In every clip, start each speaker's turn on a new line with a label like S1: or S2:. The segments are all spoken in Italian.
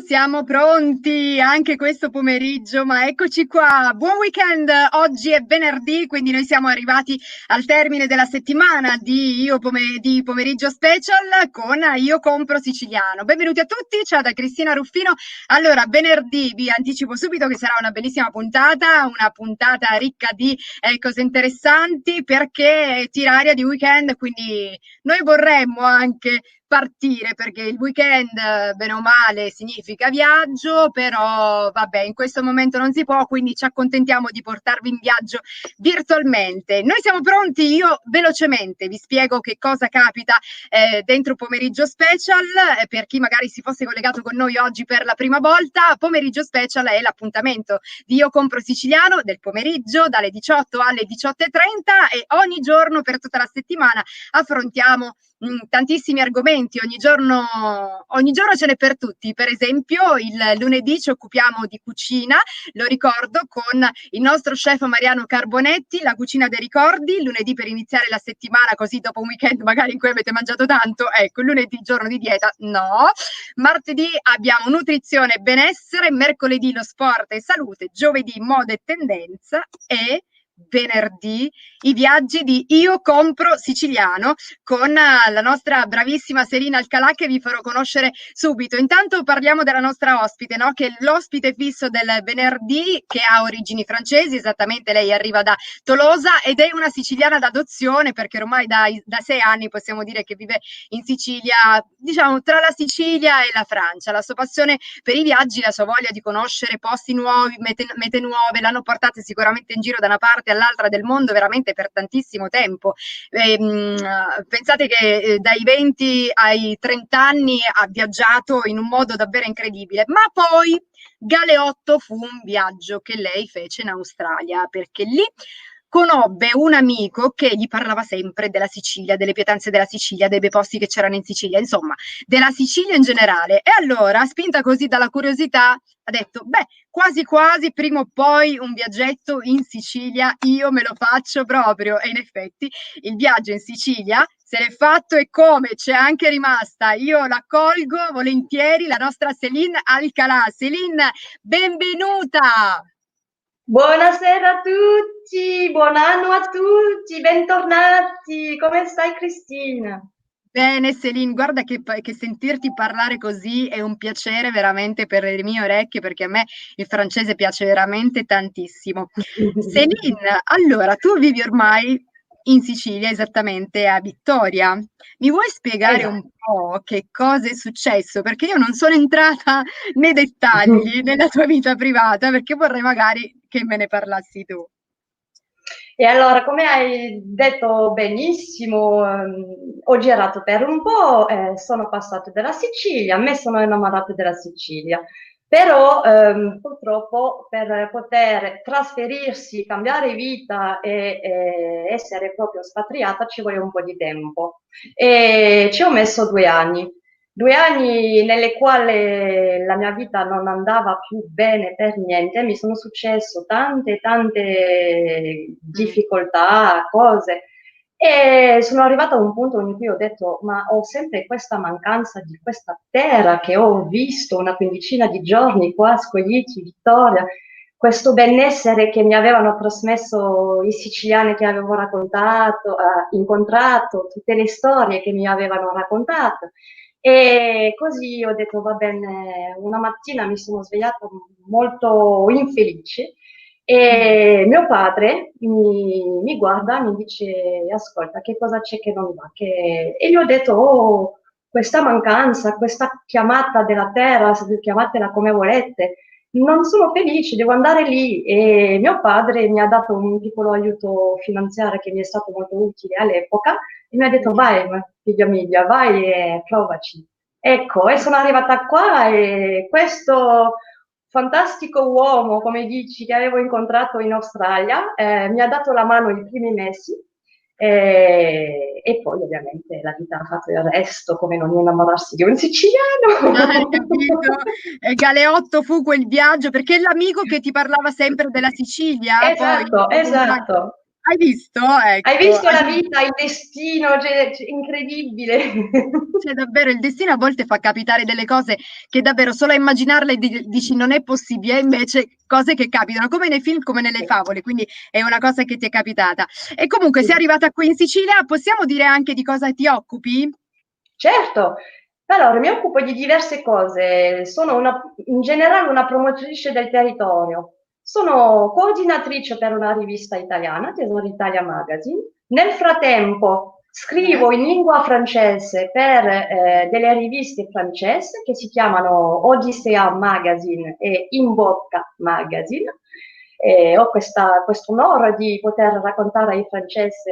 S1: Siamo pronti anche questo pomeriggio, ma eccoci qua. Buon weekend! Oggi è venerdì, quindi noi siamo arrivati al termine della settimana di pomeriggio special con Io Compro Siciliano. Benvenuti a tutti, ciao da Cristina Ruffino. Allora, venerdì vi anticipo subito che sarà una bellissima puntata, una puntata ricca di cose interessanti perché tira aria di weekend, quindi noi vorremmo anche partire perché il weekend, bene o male, significa viaggio, però vabbè, in questo momento non si può, quindi ci accontentiamo di portarvi in viaggio virtualmente. Noi siamo pronti, io velocemente vi spiego che cosa capita dentro Pomeriggio Special, per chi magari si fosse collegato con noi oggi per la prima volta. Pomeriggio Special è l'appuntamento di Io Compro Siciliano del pomeriggio dalle 18 alle 18:30 e ogni giorno per tutta la settimana affrontiamo tantissimi argomenti, ogni giorno ce n'è per tutti. Per esempio il lunedì ci occupiamo di cucina, lo ricordo, con il nostro chef Mariano Carbonetti, la cucina dei ricordi, lunedì per iniziare la settimana, così dopo un weekend magari in cui avete mangiato tanto, ecco, il lunedì giorno di dieta, no. Martedì abbiamo nutrizione e benessere, mercoledì lo sport e salute, giovedì moda e tendenza e venerdì i viaggi di Io Compro Siciliano con la nostra bravissima Serina Alcalà, che vi farò conoscere subito. Intanto parliamo della nostra ospite, no? Che è l'ospite fisso del venerdì, che ha origini francesi, esattamente lei arriva da Tolosa ed è una siciliana d'adozione, perché ormai da 6 anni possiamo dire che vive in Sicilia, diciamo tra la Sicilia e la Francia. La sua passione per i viaggi, la sua voglia di conoscere posti nuovi, mete nuove, l'hanno portata sicuramente in giro da una parte all'altra del mondo veramente per tantissimo tempo. Pensate che dai 20 ai 30 anni ha viaggiato in un modo davvero incredibile, ma poi Galeotto fu un viaggio che lei fece in Australia, perché lì conobbe un amico che gli parlava sempre della Sicilia, delle pietanze della Sicilia, dei bei posti che c'erano in Sicilia, insomma, della Sicilia in generale. E allora, spinta così dalla curiosità, ha detto, beh, quasi quasi, prima o poi un viaggetto in Sicilia io me lo faccio proprio. E in effetti il viaggio in Sicilia se l'è fatto, e come, c'è anche rimasta. Io l'accolgo volentieri, la nostra Céline Alcalà. Céline, benvenuta!
S2: Buonasera a tutti, buon anno a tutti, bentornati. Come stai, Cristina?
S1: Bene, Céline, guarda che sentirti parlare così è un piacere veramente per le mie orecchie, perché a me il francese piace veramente tantissimo. Céline, allora, tu vivi ormai in Sicilia, esattamente a Vittoria. Mi vuoi spiegare un
S2: Esatto.
S1: po' che cosa è successo? Perché io non sono entrata nei dettagli nella tua vita privata, perché vorrei magari che me ne parlassi tu.
S2: E allora, come hai detto benissimo, ho girato per un po', sono passato dalla Sicilia, a me sono innamorata della Sicilia, però purtroppo per poter trasferirsi, cambiare vita e essere proprio spatriata ci vuole un po' di tempo. E ci ho messo 2 anni. 2 anni nelle quali la mia vita non andava più bene per niente, mi sono successo tante
S1: Mm.
S2: difficoltà, cose, e sono arrivata a un punto in cui ho detto, ma ho sempre questa mancanza di questa terra che ho visto una quindicina di giorni qua a Scoglitti, Vittoria, questo benessere che mi avevano trasmesso i siciliani che avevo raccontato, incontrato, tutte le storie che mi avevano raccontato. E così ho detto, va bene, una mattina mi sono svegliata molto infelice
S1: Mm.
S2: e mio padre mi guarda e mi dice, ascolta, che cosa c'è che non va? E gli ho detto, oh, questa mancanza, questa chiamata della terra, chiamatela come volete, non sono felice, devo andare lì. E mio padre mi ha dato un piccolo aiuto finanziario che mi è stato molto utile all'epoca e mi ha detto
S1: Bellissimo.
S2: vai, figlia mia, vai e provaci. Ecco, e sono arrivata qua e questo fantastico uomo, come dici, che avevo incontrato in Australia, mi ha dato la mano i primi mesi e poi ovviamente la vita ha fatto il resto, come non innamorarsi di un
S1: Hai
S2: siciliano.
S1: capito? E Galeotto fu quel viaggio, perché è l'amico che ti parlava sempre della Sicilia, poi
S2: Esatto,
S1: dopo un anno.
S2: esatto.
S1: Hai visto?
S2: Hai
S1: Ecco,
S2: visto la vita, il destino, cioè, incredibile.
S1: cioè davvero il destino a volte fa capitare delle cose che davvero solo a immaginarle dici non è possibile, e invece cose che capitano come nei film, come nelle favole, quindi è una cosa che ti è capitata. E comunque sei
S2: Sì.
S1: arrivata qui in Sicilia, possiamo dire anche di cosa ti occupi?
S2: Certo, allora mi occupo di diverse cose, sono in generale una promotrice del territorio, sono coordinatrice per una rivista italiana, Tesoro Italia Magazine. Nel frattempo
S1: Eh?
S2: scrivo in lingua francese per delle riviste francesi che si chiamano Odissea Magazine e In Bocca Magazine. E ho questo onore di poter raccontare ai francesi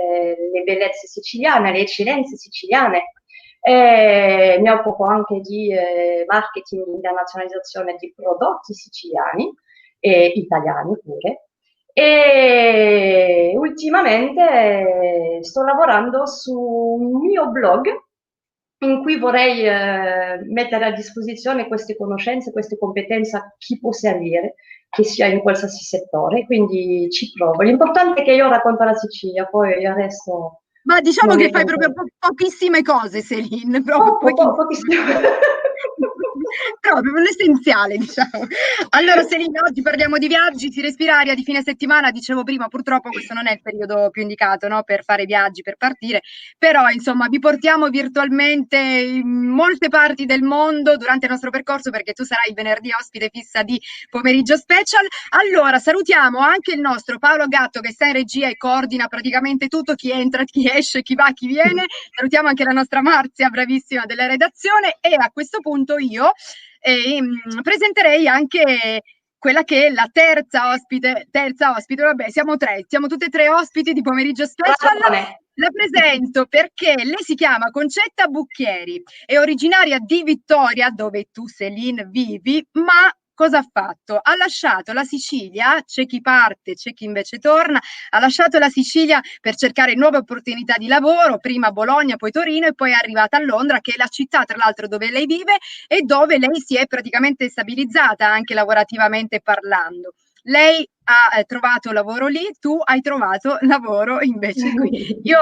S2: le bellezze siciliane, le eccellenze siciliane. Mi occupo anche di marketing e internazionalizzazione di prodotti siciliani e italiani pure. E ultimamente sto lavorando su un mio blog in cui vorrei mettere a disposizione queste conoscenze, queste competenze a chi può servire, che sia in qualsiasi settore, quindi ci provo. L'importante è che io racconto la Sicilia, poi il resto
S1: Ma diciamo
S2: non
S1: che
S2: mi
S1: fai proprio
S2: compete.
S1: pochissime cose, Celine, proprio pochissime.
S2: Pochissimo.
S1: Proprio l'essenziale, diciamo. Allora, Celine, oggi parliamo di viaggi, si respira aria di fine settimana, dicevo prima, purtroppo questo non è il periodo più indicato, no, per fare viaggi, per partire, però insomma vi portiamo virtualmente in molte parti del mondo durante il nostro percorso perché tu sarai il venerdì ospite fissa di Pomeriggio Special. Allora, salutiamo anche il nostro Paolo Gatto che sta in regia e coordina praticamente tutto, chi entra, chi esce, chi va, chi viene. Salutiamo anche la nostra Marzia, bravissima della redazione, e a questo punto io presenterei anche quella che è la terza ospite, vabbè, siamo tre, siamo tutte e tre ospiti di Pomeriggio Special.
S2: Ragione.
S1: La presento perché lei si chiama Concetta Bucchieri, è originaria di Vittoria, dove tu, Celine, vivi, ma cosa ha fatto? Ha lasciato la Sicilia, c'è chi parte, c'è chi invece torna, ha lasciato la Sicilia per cercare nuove opportunità di lavoro, prima a Bologna, poi Torino e poi è arrivata a Londra, che è la città tra l'altro dove lei vive e dove lei si è praticamente stabilizzata anche lavorativamente parlando. Lei ha trovato lavoro lì, tu hai trovato lavoro invece qui. Io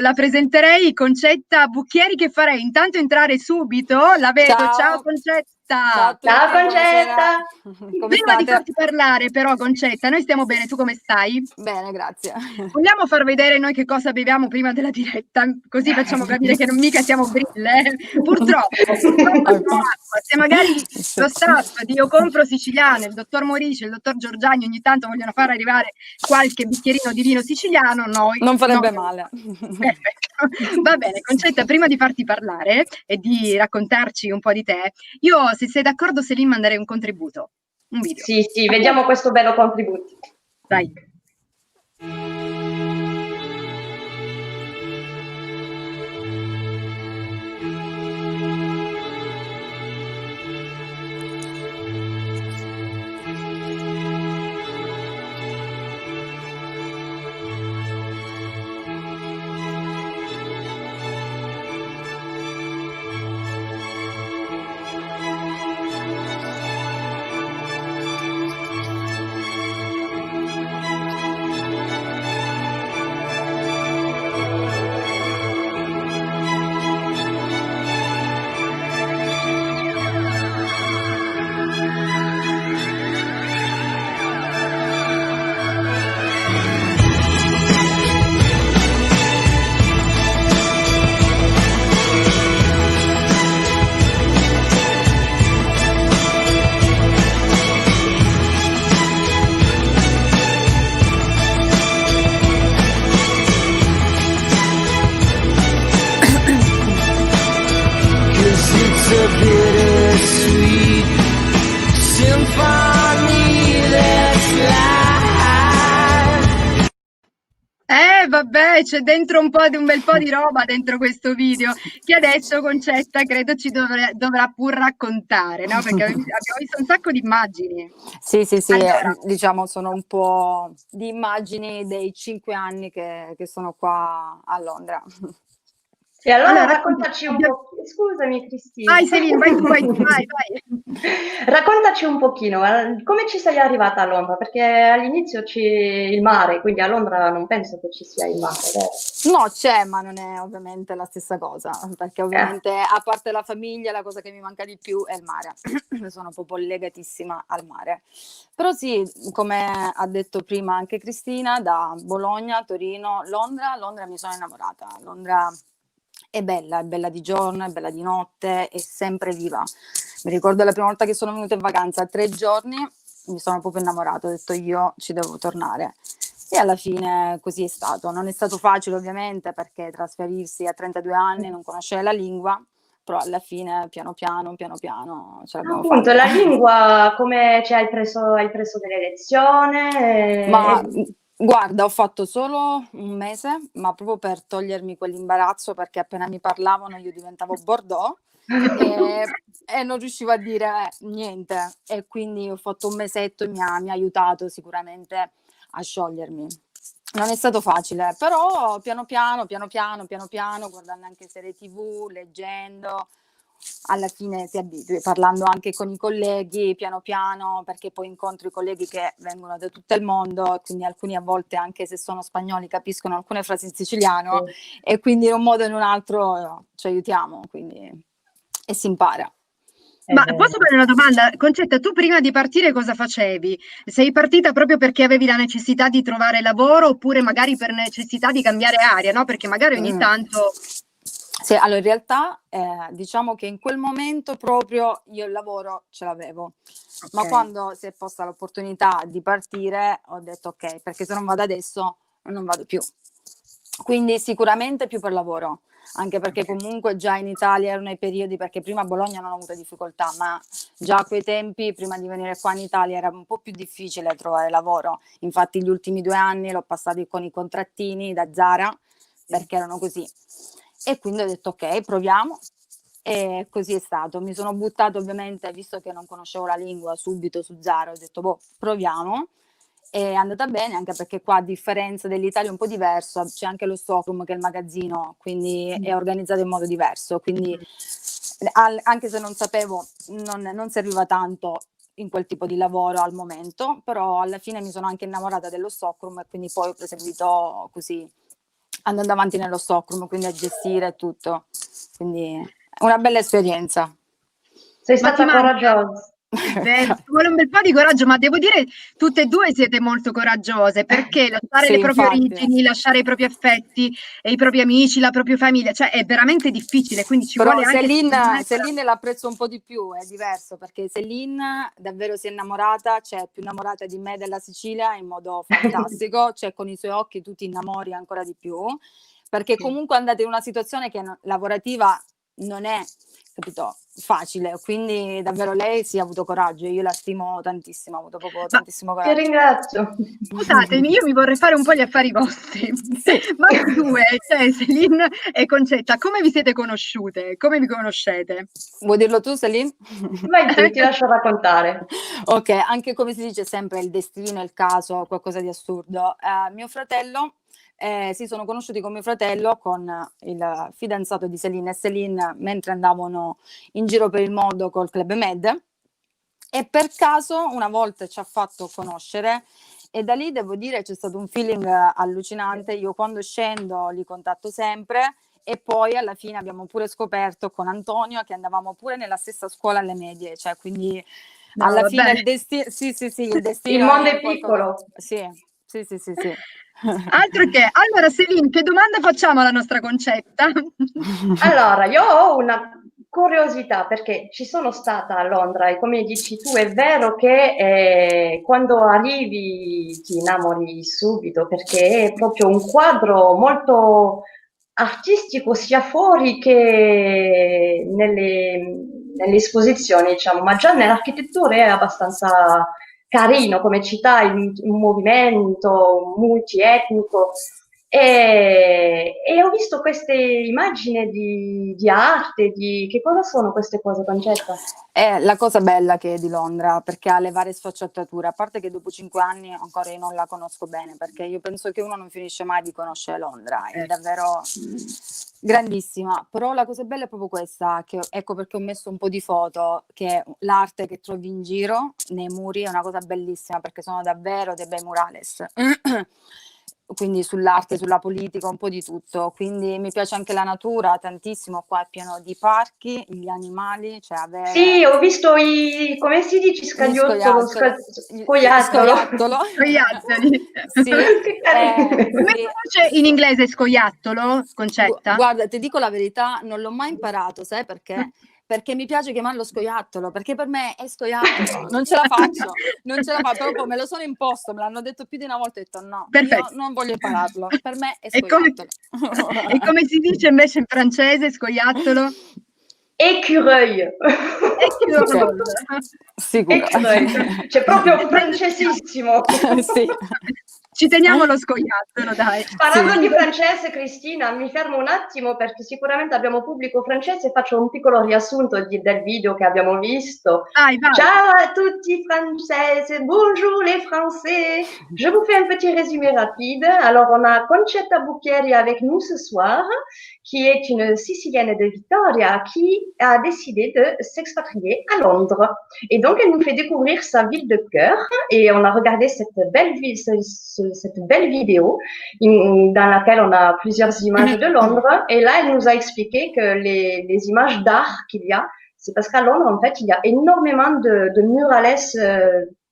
S1: la presenterei Concetta Bucchieri, che farei intanto entrare subito. La vedo, ciao
S3: Ciao, ciao a
S1: Concetta.
S2: Ciao
S3: tutti, buonasera.
S2: Concetta.
S3: Come
S1: Prima di
S3: state?
S1: farti parlare però Concetta, noi stiamo bene, tu come stai?
S3: Bene, grazie.
S1: Vogliamo far vedere noi che cosa beviamo prima della diretta? Così facciamo capire che non mica siamo brille. Purtroppo solo acqua. Se magari
S3: Sì.
S1: lo staff di Io Compro Siciliano, il dottor Morici e il dottor Giorgiani ogni tanto vogliono far arrivare qualche bicchierino di vino siciliano, noi
S3: Non
S1: no.
S3: farebbe male.
S1: Perfetto. Va bene, Concetta, prima di farti parlare e di raccontarci un po' di te, io, se sei d'accordo, Celine, manderei un contributo, un video.
S2: Sì, sì, vediamo questo bello contributo.
S1: Dai. Vabbè, c'è dentro un bel po' di roba dentro questo video che adesso Concetta credo ci dovrà pur raccontare, no? Perché abbiamo visto un sacco di immagini.
S3: Sì,
S1: Allora,
S3: diciamo sono un po' di immagini dei 5 anni che sono qua a Londra.
S2: E allora
S1: Allora,
S2: raccontaci un po', scusami Cristina.
S1: vai Celine, vai, vai.
S2: Raccontaci un pochino, come ci sei arrivata a Londra? Perché all'inizio c'è il mare, quindi a Londra non penso che ci sia il mare, vero?
S3: No, c'è, ma non è ovviamente la stessa cosa, perché ovviamente a parte la famiglia la cosa che mi manca di più è il mare. Sono proprio legatissima al mare. Però sì, come ha detto prima anche Cristina, da Bologna, Torino, Londra mi sono innamorata. Londra è bella di giorno, è bella di notte, è sempre viva. Mi ricordo la prima volta che sono venuta in vacanza, 3 giorni, mi sono proprio innamorata, ho detto io ci devo tornare. E alla fine così è stato. Non è stato facile ovviamente perché trasferirsi a 32 anni, non conoscere la lingua, però alla fine piano piano ce l'abbiamo
S2: Appunto,
S3: fatta.
S2: la lingua, come hai preso delle lezioni?
S3: Ma guarda, ho fatto solo un mese, ma proprio per togliermi quell'imbarazzo, perché appena mi parlavano io diventavo Bordeaux e non riuscivo a dire niente. E quindi ho fatto un mesetto e mi ha aiutato sicuramente a sciogliermi. Non è stato facile, però piano piano, guardando anche serie TV, leggendo, alla fine ti abitui, parlando anche con i colleghi, piano piano, perché poi incontro i colleghi che vengono da tutto il mondo, quindi alcuni a volte, anche se sono spagnoli, capiscono alcune frasi in siciliano, e quindi in un modo o in un altro ci aiutiamo, quindi e si impara.
S1: Ma posso fare una domanda? Concetta, tu prima di partire cosa facevi? Sei partita proprio perché avevi la necessità di trovare lavoro oppure magari per necessità di cambiare aria, no? Perché magari ogni tanto...
S3: Sì, allora in realtà diciamo che in quel momento proprio io il lavoro ce l'avevo, ma
S1: Ok.
S3: quando si è posta l'opportunità di partire ho detto ok, perché se non vado adesso non vado più. Quindi sicuramente più per lavoro, anche perché comunque già in Italia erano i periodi, perché prima a Bologna non ho avuto difficoltà, ma già a quei tempi, prima di venire qua in Italia, era un po' più difficile trovare lavoro. Infatti gli ultimi 2 anni l'ho passati con i contrattini da Zara, perché erano così. E quindi ho detto ok, proviamo. E così è stato. Mi sono buttato ovviamente, visto che non conoscevo la lingua, subito su Zara, ho detto boh, proviamo. È andata bene, anche perché qua, a differenza dell'Italia, è un po' diverso, c'è anche lo Stockholm che è il magazzino, quindi è organizzato in modo diverso, quindi anche se non sapevo, non serviva tanto in quel tipo di lavoro al momento, però alla fine mi sono anche innamorata dello Stockholm e quindi poi ho proseguito così, andando avanti nello Stockholm, quindi a gestire tutto, quindi una bella esperienza.
S2: Sei
S1: Ma ti
S2: stata
S1: manca?
S2: coraggiosa.
S1: È vero, ci vuole un bel po' di coraggio, ma devo dire, tutte e due siete molto coraggiose, perché lasciare le
S3: Sì,
S1: proprie
S3: infatti.
S1: origini, lasciare i propri affetti e i propri amici, la propria famiglia, cioè è veramente difficile, quindi ci vuole
S3: Però
S1: anche, secondo me,
S3: Céline l'apprezzo un po' di più, è diverso, perché Céline davvero si è innamorata, cioè più innamorata di me della Sicilia in modo fantastico, cioè con i suoi occhi tu ti innamori ancora di più, perché comunque andate in una situazione che lavorativa non è, capito, facile, quindi davvero lei sì ha avuto coraggio, io la stimo tantissimo, ha avuto proprio
S1: ma
S3: tantissimo
S2: Ti
S3: coraggio.
S2: ringrazio.
S1: scusatemi, io mi vorrei fare un po' gli affari vostri.
S3: Sì.
S1: Ma voi due, cioè Celine e Concetta, come vi siete conosciute? Come vi conoscete?
S3: Vuoi dirlo tu, Céline?
S2: Vai tu, ti lascio raccontare.
S3: Ok, anche come si dice sempre il destino, il caso, qualcosa di assurdo. Mio fratello, si sono conosciuti con mio fratello, con il fidanzato di Céline e Céline, mentre andavano in giro per il mondo col Club Med, e per caso una volta ci ha fatto conoscere e da lì devo dire c'è stato un feeling allucinante. Io quando scendo li contatto sempre e poi alla fine abbiamo pure scoperto con Antonio che andavamo pure nella stessa scuola alle medie, cioè quindi
S1: No,
S3: alla
S1: vabbè.
S3: fine il destino, sì, il
S2: Il
S3: destino
S2: mondo
S3: è
S2: è
S3: qualcosa,
S2: piccolo.
S3: sì.
S1: Altro che. Allora, Celine, che domanda facciamo alla nostra Concetta?
S2: Allora, io ho una curiosità perché ci sono stata a Londra e come dici tu è vero che quando arrivi ti innamori subito perché è proprio un quadro molto artistico sia fuori che nelle esposizioni, diciamo, ma già nell'architettura è abbastanza carino come città, un movimento multietnico. E ho visto queste immagini di arte, che cosa sono queste cose, Concetta?
S3: È la cosa bella che è di Londra, perché ha le varie sfaccettature, a parte che dopo 5 anni ancora io non la conosco bene, perché io penso che uno non finisce mai di conoscere Londra, è davvero grandissima, però la cosa bella è proprio questa, che ecco perché ho messo un po' di foto, che l'arte che trovi in giro nei muri è una cosa bellissima, perché sono davvero dei bei murales. Quindi sull'arte, sulla politica, un po' di tutto. Quindi mi piace anche la natura tantissimo, qua è pieno di parchi, gli animali, cioè avere
S2: Sì, ho visto come si dice,
S3: gli
S2: scagliottolo, scoiattolo.
S3: scoiattolo.
S1: Scoiattoli.
S3: Sì,
S2: Che carino.
S1: Come si
S3: sì.
S1: dice in inglese scoiattolo, Concetta?
S3: Guarda, ti dico la verità, non l'ho mai imparato, sai perché? Perché mi piace chiamarlo scoiattolo, perché per me è scoiattolo, non ce la faccio, proprio me lo sono imposto, me l'hanno detto più di una volta, ho detto no,
S1: Perfetto.
S3: io non voglio impararlo, per me è
S1: E come,
S3: scoiattolo.
S1: e come si dice invece in francese scoiattolo?
S2: Écureuil.
S1: Écureuil.
S3: Sicuro.
S2: Écureuil. Cioè proprio francesissimo.
S3: Sì.
S1: Ci teniamo lo scoiattolo, dai.
S2: Parlando
S3: Sì.
S2: di francese, Cristina, mi fermo un attimo perché sicuramente abbiamo pubblico francese, faccio un piccolo riassunto del video che abbiamo visto.
S1: Vai, vai.
S2: Ciao à tutti françaises, bonjour les français. Je vous fais un petit résumé rapide. Alors, on a Concetta Bucchieri avec nous ce soir, qui est une Sicilienne de Vittoria qui a décidé de s'expatrier à Londres. Et donc, elle nous fait découvrir sa ville de cœur et on a regardé cette belle vidéo dans laquelle on a plusieurs images de Londres. Et là, elle nous a expliqué que les images d'art qu'il y a, c'est parce qu'à Londres, en fait, il y a énormément de murales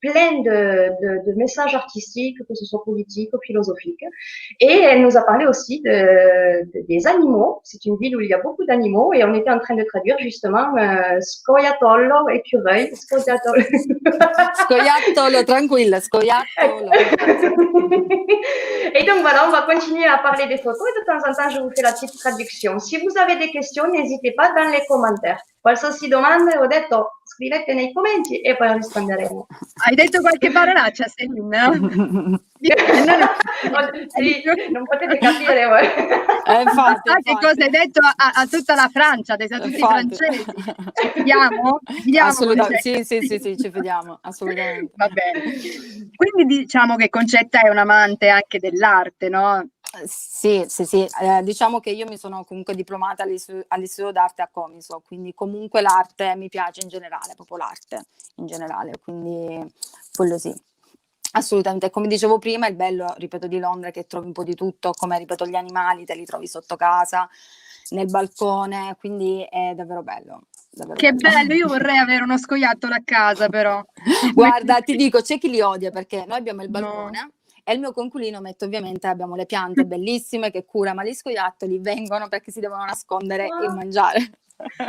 S2: plein de messages artistiques, que ce soit politiques ou philosophiques. Et elle nous a parlé aussi des animaux. C'est une ville où il y a beaucoup d'animaux et on était en train de traduire justement scoiattolo, écureuil, scoiattolo.
S3: Scoiattolo, tranquilla, scoiattolo.
S2: Et donc voilà, on va continuer à parler des photos et de temps en temps je vous fais la petite traduction. Si vous avez des questions, n'hésitez pas dans les commentaires. Qualsiasi domanda, ho detto scrivete nei commenti e poi risponderemo.
S1: Hai detto qualche parolaccia, Selin?
S2: Sì, non potete capire voi.
S3: Infatti.
S1: Che cosa hai detto a tutta la Francia, a tutti i francesi? Ci fidiamo?
S3: Assolutamente, sì, ci fidiamo, assolutamente.
S1: Va bene. Quindi diciamo che Concetta è un amante anche dell'arte, no?
S3: Sì, diciamo che io mi sono comunque diplomata all'Istituto d'Arte a Comiso, quindi comunque l'arte mi piace in generale, proprio l'arte in generale, quindi quello sì. Assolutamente, come dicevo prima, il bello, ripeto, di Londra è che trovi un po' di tutto, come ripeto gli animali te li trovi sotto casa, nel balcone, quindi è davvero bello.
S1: Che bello, io vorrei avere uno scoiattolo a casa però.
S3: Guarda, ti dico, c'è chi li odia perché noi abbiamo il balcone e il mio coinquilino mette ovviamente, abbiamo le piante bellissime che cura, ma gli scoiattoli vengono perché si devono nascondere e mangiare.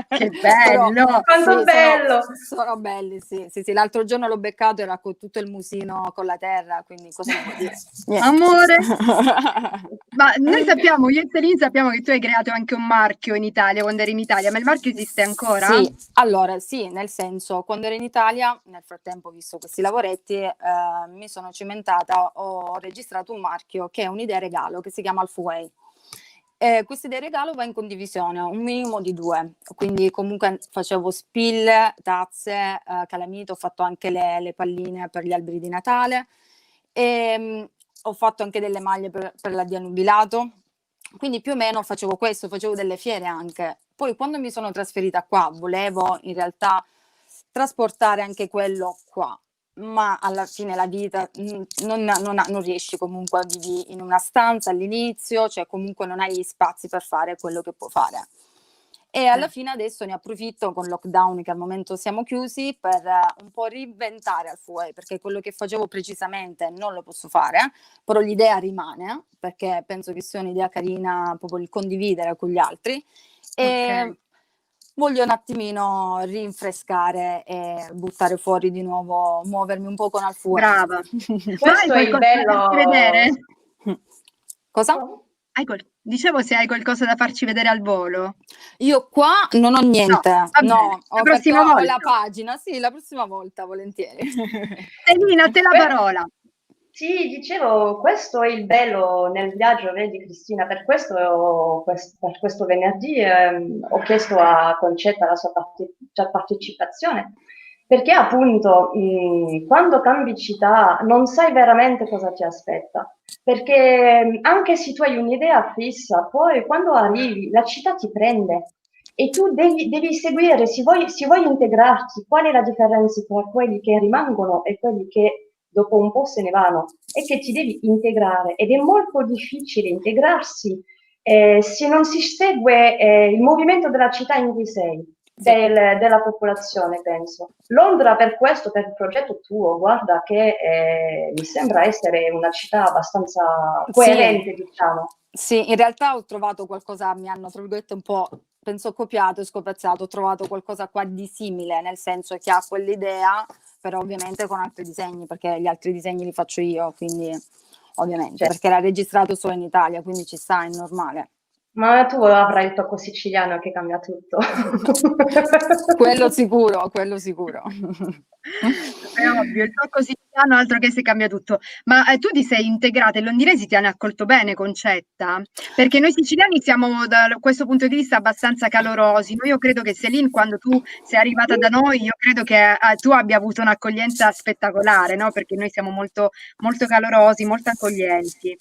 S1: Che bello!
S2: Però, quanto bello!
S3: Sono belli, sì. L'altro giorno l'ho beccato, era con tutto il musino con la terra, quindi cosa devo dire? Niente.
S1: Amore! Ma noi sappiamo, io e Selin sappiamo che tu hai creato anche un marchio in Italia, quando eri in Italia, ma il marchio esiste ancora?
S3: Sì, allora sì, nel senso, quando ero in Italia, nel frattempo, visto questi lavoretti, mi sono cimentata, ho registrato un marchio che è un'idea regalo, che si chiama Alfuway. Questa idea regalo va in condivisione, un minimo di 2, quindi comunque facevo spille, tazze, calamite, ho fatto anche le palline per gli alberi di Natale, ho fatto anche delle maglie per l'addio nubilato, quindi più o meno facevo questo, facevo delle fiere anche. Poi quando mi sono trasferita qua volevo in realtà trasportare anche quello qua, ma alla fine la vita non riesci comunque a vivere in una stanza all'inizio, cioè comunque non hai gli spazi per fare quello che puoi fare. E alla fine adesso ne approfitto con lockdown, che al momento siamo chiusi, per un po' reinventare Alfuway, perché quello che facevo precisamente non lo posso fare, però l'idea rimane, perché penso che sia un'idea carina proprio il condividere con gli altri. E voglio un attimino rinfrescare e buttare fuori di nuovo, muovermi un po' con Alfuway.
S1: Brava.
S2: Questo è il bello.
S1: Vedere?
S3: Cosa?
S1: Dicevo, se hai qualcosa da farci vedere al volo.
S3: Io qua non ho niente. No,
S1: la prossima volta.
S3: ho la pagina, sì, la prossima volta, volentieri.
S1: Selina, te la parola.
S2: Sì, dicevo, questo è il bello nel viaggio, vedi Cristina, per questo venerdì ho chiesto a Concetta la sua partecipazione, perché appunto quando cambi città non sai veramente cosa ti aspetta, perché anche se tu hai un'idea fissa, poi quando arrivi la città ti prende e tu devi seguire, se vuoi integrarti, qual è la differenza tra quelli che rimangono e quelli che dopo un po' se ne vanno e che ti devi integrare ed è molto difficile integrarsi se non si segue il movimento della città in cui sei,
S3: Sì.
S2: della popolazione, penso. Londra per questo, per il progetto tuo, guarda che mi sembra essere una città abbastanza coerente, diciamo.
S3: Sì, in realtà ho trovato qualcosa, mi hanno tra virgolette un po', penso copiato e scopiazzato, ho trovato qualcosa qua di simile, nel senso che ha quell'idea, però ovviamente con altri disegni, perché gli altri disegni li faccio io, quindi ovviamente,
S2: Cioè,
S3: perché era registrato solo in Italia, quindi ci sta, è normale.
S2: ma tu avrai il tocco siciliano che cambia tutto.
S3: Quello sicuro, quello sicuro.
S1: È ovvio, il tocco siciliano altro che se cambia tutto. Ma tu ti sei integrata, i londinesi ti hanno accolto bene, Concetta? Perché noi siciliani siamo da questo punto di vista abbastanza calorosi. Io credo che Céline, quando tu sei arrivata da noi, io credo che tu abbia avuto un'accoglienza spettacolare, no? Perché noi siamo molto, molto calorosi, molto accoglienti.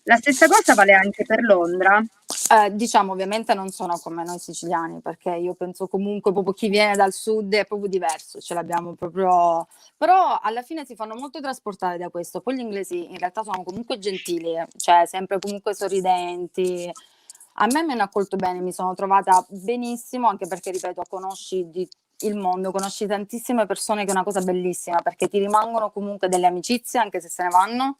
S1: La stessa cosa vale anche per Londra?
S3: Diciamo, ovviamente non sono come noi siciliani, perché io penso comunque proprio chi viene dal sud è proprio diverso, ce l'abbiamo proprio, però alla fine si fanno molto trasportare da questo. Poi gli inglesi in realtà sono comunque gentili, cioè sempre comunque sorridenti. A me mi hanno accolto bene, mi sono trovata benissimo, anche perché, ripeto, conosci il mondo, conosci tantissime persone, che è una cosa bellissima, perché ti rimangono comunque delle amicizie anche se se ne vanno,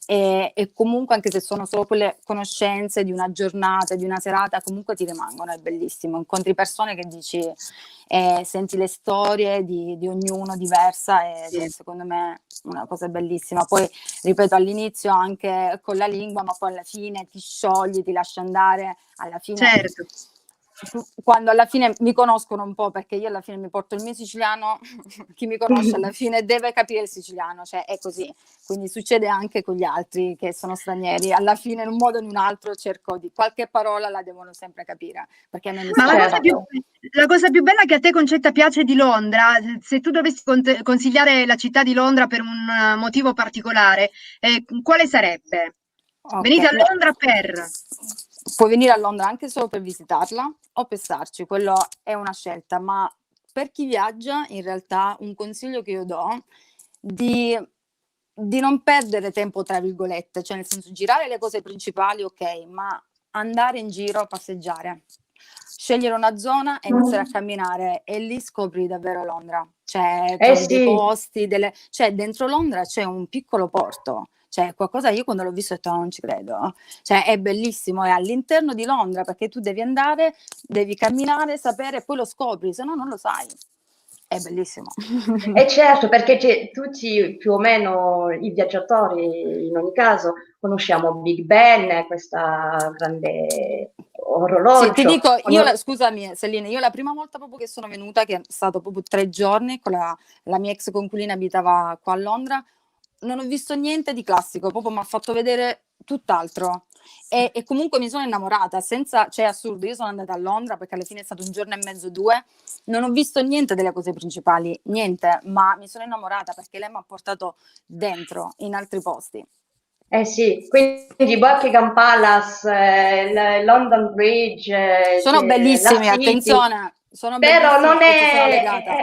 S3: e comunque anche se sono solo quelle conoscenze di una giornata, di una serata, comunque ti rimangono, è bellissimo. Incontri persone che dici, senti le storie di ognuno diversa, ed è
S1: Sì.
S3: secondo me una cosa bellissima. Poi, ripeto, all'inizio anche con la lingua, ma poi alla fine ti sciogli, ti lasci andare, alla fine
S1: Certo.
S3: quando alla fine mi conoscono un po', perché io alla fine mi porto il mio siciliano, chi mi conosce alla fine deve capire il siciliano, cioè è così. Quindi succede anche con gli altri che sono stranieri, alla fine in un modo o in un altro cerco di qualche parola la devono sempre capire, perché a me mi
S1: Ma la cosa
S2: Certo.
S1: la cosa più bella che a te, Concetta, piace di Londra, se tu dovessi consigliare la città di Londra per un motivo particolare, quale sarebbe? Venite
S3: Ok,
S1: a Londra per...
S3: puoi venire a Londra anche solo per visitarla o per starci, quello è una scelta, ma per chi viaggia in realtà un consiglio che io do di, di non perdere tempo tra virgolette, cioè nel senso girare le cose principali, ok, ma andare in giro a passeggiare, scegliere una zona e iniziare a camminare, e lì scopri davvero Londra, cioè trovi dei
S2: Sì.
S3: posti, cioè dentro Londra c'è un piccolo porto. Cioè, qualcosa, io quando l'ho visto ho detto: "No, non ci credo". Cioè, è bellissimo, è all'interno di Londra, perché tu devi andare, devi camminare, sapere, e poi lo scopri, se no non lo sai. È bellissimo.
S2: E certo, perché tutti più o meno i viaggiatori, in ogni caso, conosciamo Big Ben, questa grande
S3: Sì, ti
S2: orologio.
S3: dico, scusami Celine, io la prima volta proprio che sono venuta, che è stato proprio 3 giorni, con la mia ex coinquilina abitava qua a Londra, non ho visto niente di classico, proprio m'ha fatto vedere tutt'altro. E comunque mi sono innamorata, senza, cioè è assurdo, io sono andata a Londra perché alla fine è stato 1 giorno e mezzo, 2, non ho visto niente delle cose principali, niente, ma mi sono innamorata perché lei m'ha portato dentro, in altri posti.
S2: Eh sì, quindi Buckingham Palace, London Bridge,
S3: Sono
S2: la
S3: bellissimi,
S2: City,
S3: attenzione, sono
S2: però
S3: bellissimi
S2: non
S3: e ci sono legata.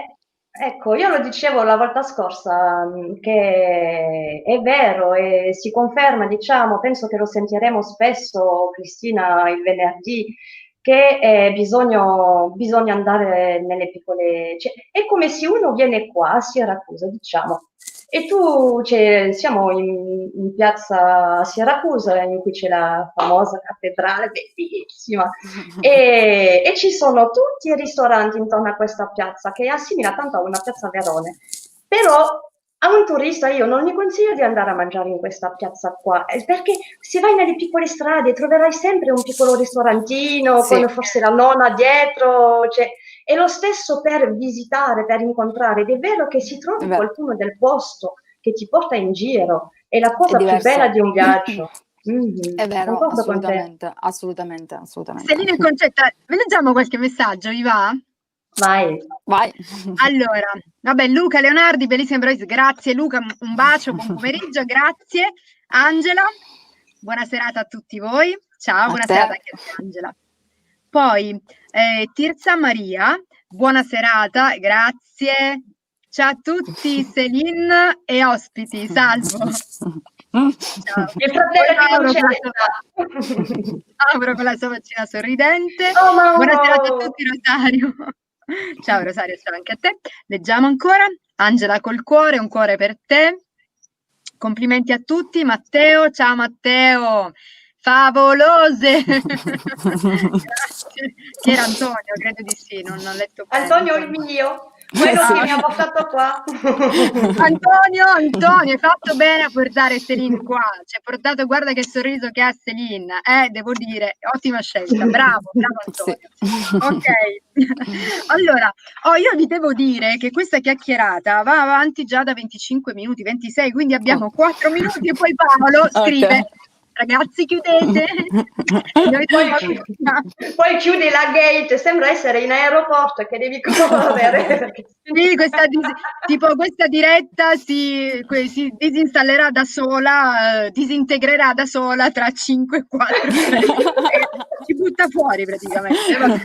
S2: ecco, io lo dicevo la volta scorsa, che è vero e si conferma, diciamo, penso che lo sentiremo spesso, Cristina, il venerdì, che bisogna andare nelle piccole... Cioè, è come se uno viene qua a Siracusa, diciamo, e tu, siamo in piazza Siracusa, in cui c'è la famosa cattedrale, bellissima, e ci sono tutti i ristoranti intorno a questa piazza, che assimila tanto a una piazza Verone. Però a un turista io non gli consiglio di andare a mangiare in questa piazza qua, perché se vai nelle piccole strade troverai sempre un piccolo ristorantino
S3: Sì,
S2: con forse la nonna dietro, cioè, è lo stesso per visitare, per incontrare, ed è vero che si
S3: è
S2: trovi
S3: vero.
S2: qualcuno del posto che ti porta in giro è la cosa più
S3: diverso.
S2: bella di un viaggio.
S3: È vero,
S2: Concordo con te.
S3: assolutamente.
S1: Selina e Concetta, vi leggiamo qualche messaggio, vi va?
S2: Vai.
S3: Vai.
S1: Allora, vabbè, Luca Leonardi, bellissima Bravissima, grazie Luca, un bacio, buon pomeriggio, grazie. Angela, buona serata a tutti voi. Ciao, buona serata anche a te, Angela. Poi Tirza Maria, buona serata, grazie. Ciao a tutti, Celine e ospiti, salvo. Ciao.
S2: Il fratello di Concetta.
S1: Mauro con la sua faccina sorridente.
S2: Oh, Mauro.
S1: Buona serata a tutti, Rosario. Ciao Rosario, ciao anche a te. Leggiamo ancora. Angela col cuore, un cuore per te. Complimenti a tutti. Matteo, ciao Matteo. Favolose. Grazie. Chi era Antonio? Credo di sì, non ho letto bene.
S2: Antonio il mio, quello che mi ha portato qua.
S1: Antonio, hai fatto bene a portare Celine qua. Ci hai portato, guarda che sorriso che ha Celine. Devo dire, ottima scelta. Bravo Antonio. Sì. Ok. Allora, io vi devo dire che questa chiacchierata va avanti già da 25 minuti, 26, quindi abbiamo 4 minuti e poi Paolo scrive... Okay. Ragazzi, chiudete.
S2: Poi chiudi la gate, sembra essere in aeroporto che devi correre.
S1: Sì, questa diretta si disinstallerà da sola, disintegrerà da sola tra 5 4 ci butta fuori praticamente. Allora,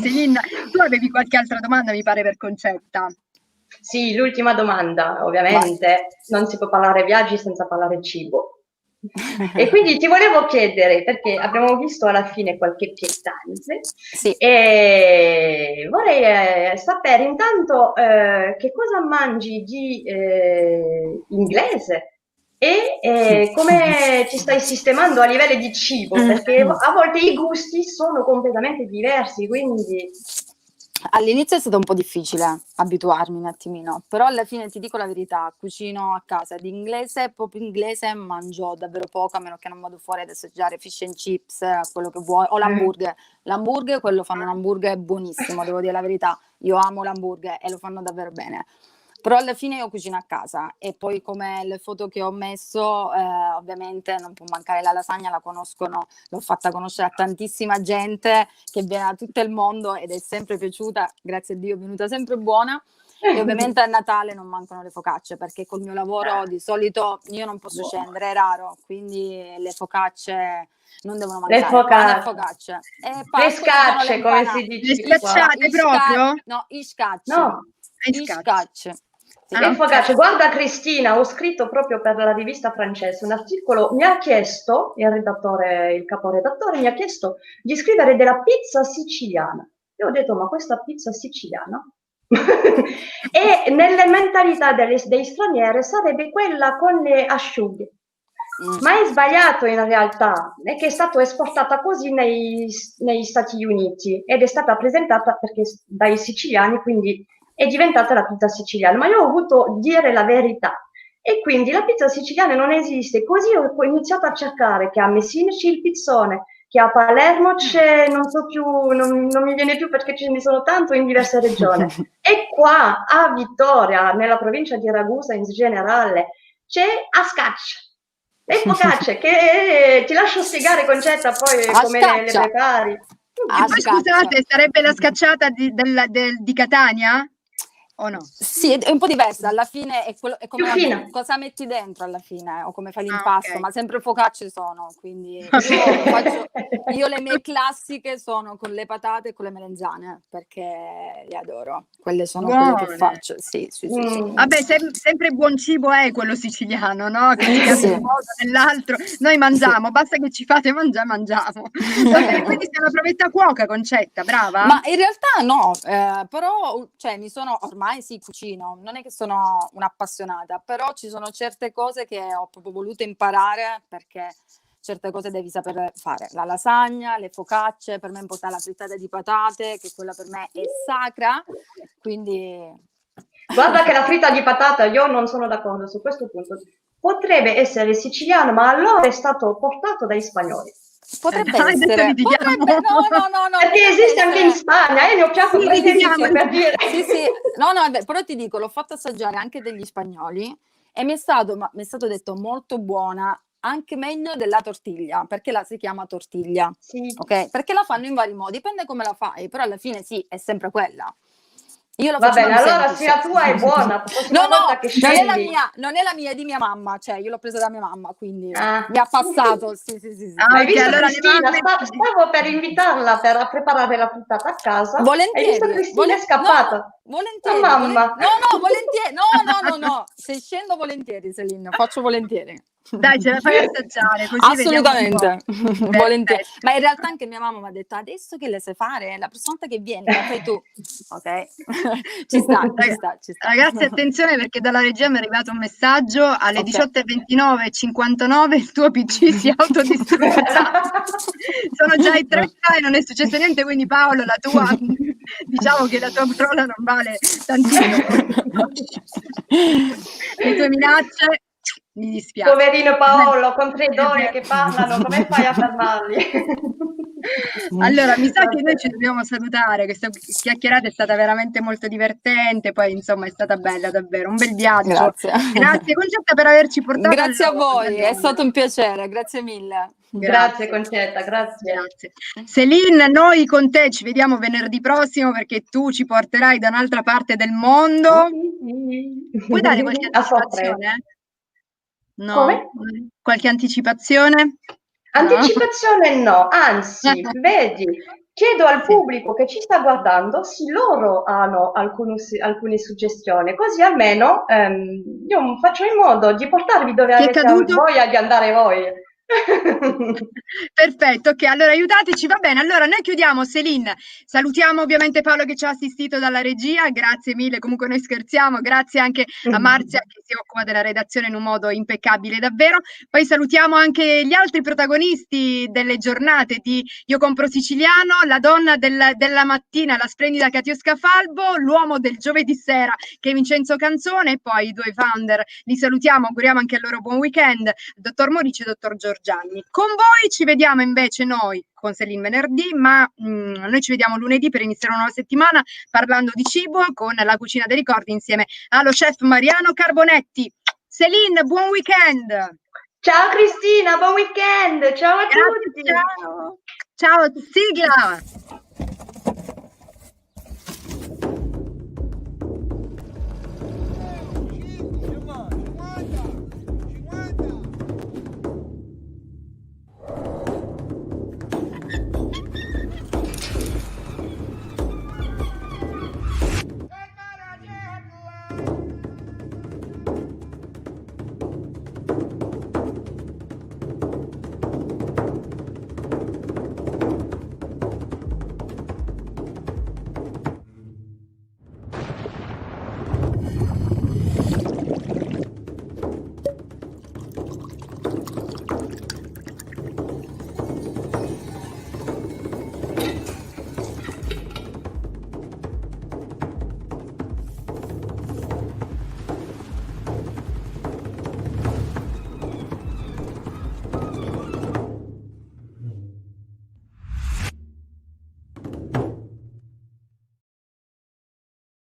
S1: Celine, tu avevi qualche altra domanda, mi pare, per Concetta?
S2: Sì, l'ultima domanda, ovviamente. Non si può parlare viaggi senza parlare cibo. E quindi ti volevo chiedere, perché abbiamo visto alla fine qualche pietanze, sì. E vorrei sapere intanto che cosa mangi di inglese e come ti stai sistemando a livello di cibo, perché a volte i gusti sono completamente diversi, quindi...
S3: All'inizio è stato un po' difficile abituarmi un attimino, però alla fine ti dico la verità, cucino a casa di inglese, proprio inglese, mangio davvero poco, a meno che non vado fuori ad assaggiare fish and chips, quello che vuoi, o l'hamburger, quello fanno un hamburger buonissimo, devo dire la verità, io amo l'hamburger e lo fanno davvero bene. Però alla fine io cucino a casa e poi come le foto che ho messo, ovviamente non può mancare la lasagna, la conoscono, l'ho fatta conoscere a tantissima gente che viene da tutto il mondo ed è sempre piaciuta, grazie a Dio è venuta sempre buona. E ovviamente a Natale non mancano le focacce, perché col mio lavoro di solito io non posso scendere, è raro, quindi le focacce non devono mancare.
S2: Le focacce. Le scacce, come si dice.
S1: Le scacciate proprio?
S3: No, i scacci.
S2: No.
S3: Scacce.
S2: Le focacce. Guarda Cristina, ho scritto proprio per la rivista francese un articolo, mi ha chiesto, il caporedattore mi ha chiesto di scrivere della pizza siciliana. Io ho detto, ma questa pizza siciliana? E nelle mentalità dei stranieri sarebbe quella con le asciughe. Ma è sbagliato in realtà, è che è stata esportata così negli Stati Uniti ed è stata presentata dai siciliani, quindi è diventata la pizza siciliana, ma io ho voluto dire la verità e quindi la pizza siciliana non esiste, così ho iniziato a cercare che a Messina c'è il pizzone, che a Palermo c'è, non so più, non mi viene più perché ce ne sono tanto in diverse regioni, e qua a Vittoria, nella provincia di Ragusa in generale, c'è a Scaccia. Le focacce, che ti lascio spiegare, Concetta, poi come le prepari.
S1: Ma scusate, sarebbe la scacciata di Catania? O no?
S3: Sì, è un po' diversa, alla fine è come cosa metti dentro alla fine, o come fai l'impasto, okay. Ma sempre focacce sono, quindi io le mie classiche sono con le patate e con le melenzane, perché le adoro, quelle sono quelle che faccio, sì.
S1: Vabbè, sempre buon cibo è quello siciliano, no? Che ci cambia un modo nell'altro, noi mangiamo, basta che ci fate mangiamo. Quindi sei una provetta cuoca, Concetta, brava?
S3: Ma in realtà no, però cioè mi sono ormai sì, cucino, non è che sono un'appassionata, però ci sono certe cose che ho proprio voluto imparare, perché certe cose devi saper fare, la lasagna, le focacce, per me è importante la frittata di patate, che quella per me è sacra, quindi...
S2: Guarda che la fritta di patata, io non sono d'accordo su questo punto, potrebbe essere siciliano, ma allora è stato portato dai spagnoli.
S3: Potrebbe essere, no,
S2: perché esiste anche in Spagna, ne ho piatto per dire.
S3: Sì, no, però ti dico, l'ho fatto assaggiare anche degli spagnoli e mi è stato detto molto buona, anche meglio della tortiglia, perché la si chiama tortiglia,
S2: Sì.
S3: ok? Perché la fanno in vari modi, dipende come la fai, però alla fine sì, è sempre quella. Io la
S2: Va
S3: faccio
S2: bene,
S3: più
S2: allora
S3: semplice.
S2: se la tua è buona, la prossima
S3: No,
S2: volta
S3: no,
S2: che
S3: non è la
S2: scegli...
S3: mia, non è la mia, è di mia mamma, cioè io l'ho presa da mia mamma, quindi
S2: Ah.
S3: mi ha passato, sì, sì, sì, sì.
S1: Ah,
S2: Hai
S1: ok,
S2: visto
S1: allora le
S2: Cristina?
S1: mamme...
S2: Stavo per invitarla per preparare la puntata a casa. Hai visto
S3: Volentieri,
S2: Cristina è
S3: no,
S2: scappata? La
S3: volentieri,
S2: mamma.
S3: no, no, volentieri, no, no, no, no, se scendo volentieri, Celine, faccio volentieri.
S1: Dai, ce la fai assaggiare, così vediamo un po'.
S3: Assolutamente, volentieri.
S1: Perfetto.
S3: Ma in realtà anche mia mamma mi ha detto, adesso che le sai fare, la prossima volta che vieni, la fai tu. Ok? Ci sta, ci sta, ci sta.
S1: Ragazzi, attenzione perché dalla regia mi è arrivato un messaggio alle
S3: Ok.
S1: 18:29:59 il tuo PC si autodistruggerà. Sono già i 30 e non è successo niente, quindi Paolo, la tua, diciamo che la tua parola non vale tantissimo. Le tue minacce, mi dispiace.
S2: Poverino Paolo, con 3 donne che parlano, come fai a fermarli?
S1: Allora, mi sa che noi
S2: Vabbè.
S1: ci dobbiamo salutare, questa chiacchierata è stata veramente molto divertente, poi insomma è stata bella davvero, un bel viaggio.
S3: Grazie.
S1: Grazie Concetta per averci portato
S3: Grazie a voi, è
S1: all'Onda.
S3: stato un piacere, grazie mille.
S2: Grazie
S1: Grazie.
S2: Concetta, grazie.
S1: Grazie. Celine, noi con te ci vediamo venerdì prossimo perché tu ci porterai da un'altra parte del mondo. Puoi dare qualche
S2: A sorpresa.
S1: anticipazione?
S2: Come?
S1: No? Qualche anticipazione? No?
S2: Anticipazione no, anzi, vedi, chiedo al
S1: Sì.
S2: pubblico che ci sta guardando se loro hanno alcune suggestioni, così almeno io faccio in modo di portarvi dove
S1: Ti è
S2: avete
S1: caduto?
S2: voglia di andare voi.
S1: Perfetto, ok, allora aiutateci, va bene. Allora noi chiudiamo, Celine. Salutiamo ovviamente Paolo che ci ha assistito dalla regia, grazie mille, comunque noi scherziamo, grazie anche a Marzia che si occupa della redazione in un modo impeccabile davvero. Poi salutiamo anche gli altri protagonisti delle giornate di Io compro siciliano, la donna della mattina, la splendida Katiuska Falbo, l'uomo del giovedì sera che è Vincenzo Canzone e poi i due founder li salutiamo, auguriamo anche a loro buon weekend, dottor Morici e dottor Giorgianni. Con voi ci vediamo invece noi con Celine venerdì, ma noi ci vediamo lunedì per iniziare una nuova settimana parlando di cibo con la cucina dei ricordi insieme allo chef Mariano Carbonetti. Celine, buon weekend!
S2: Ciao Cristina, buon weekend, ciao a
S1: Grazie,
S2: tutti!
S1: ciao! Ciao, sigla!